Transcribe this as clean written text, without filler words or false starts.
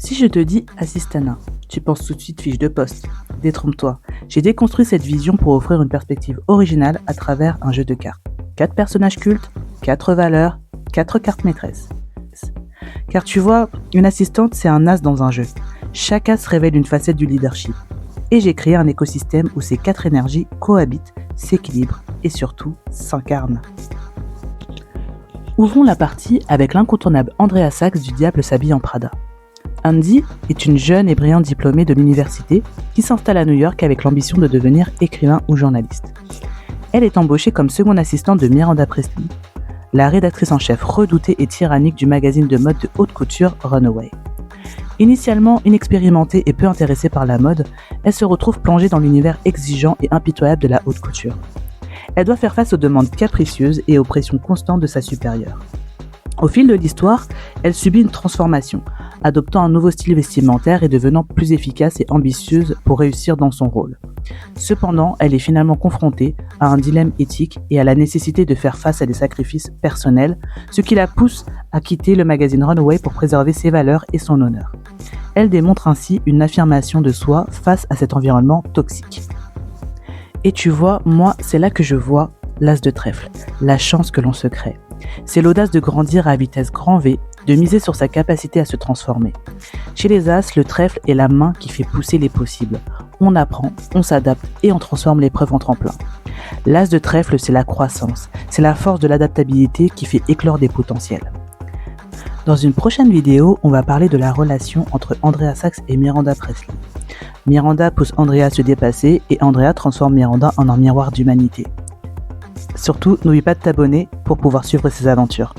Si je te dis Assistana, tu penses tout de suite fiche de poste. Détrompe-toi, j'ai déconstruit cette vision pour offrir une perspective originale à travers un jeu de cartes. 4 personnages cultes, 4 valeurs, 4 cartes maîtresses. Car tu vois, une assistante c'est un as dans un jeu. Chaque as révèle une facette du leadership. Et j'ai créé un écosystème où ces 4 énergies cohabitent, s'équilibrent et surtout s'incarnent. Ouvrons la partie avec l'incontournable Andrea Sachs du Diable s'habille en Prada. Andy est une jeune et brillante diplômée de l'université qui s'installe à New York avec l'ambition de devenir écrivain ou journaliste. Elle est embauchée comme seconde assistante de Miranda Presley, la rédactrice en chef redoutée et tyrannique du magazine de mode de haute couture Runaway. Initialement inexpérimentée et peu intéressée par la mode, elle se retrouve plongée dans l'univers exigeant et impitoyable de la haute couture. Elle doit faire face aux demandes capricieuses et aux pressions constantes de sa supérieure. Au fil de l'histoire, elle subit une transformation, adoptant un nouveau style vestimentaire et devenant plus efficace et ambitieuse pour réussir dans son rôle. Cependant, elle est finalement confrontée à un dilemme éthique et à la nécessité de faire face à des sacrifices personnels, ce qui la pousse à quitter le magazine Runaway pour préserver ses valeurs et son honneur. Elle démontre ainsi une affirmation de soi face à cet environnement toxique. Et tu vois, moi, c'est là que je vois l'as de trèfle, la chance que l'on se crée. C'est l'audace de grandir à vitesse grand V, de miser sur sa capacité à se transformer. Chez les As, le trèfle est la main qui fait pousser les possibles. On apprend, on s'adapte et on transforme l'épreuve en tremplin. L'As de trèfle, c'est la croissance, c'est la force de l'adaptabilité qui fait éclore des potentiels. Dans une prochaine vidéo, on va parler de la relation entre Andrea Sachs et Miranda Presley. Miranda pousse Andrea à se dépasser et Andrea transforme Miranda en un miroir d'humanité. Surtout, n'oublie pas de t'abonner pour pouvoir suivre ses aventures.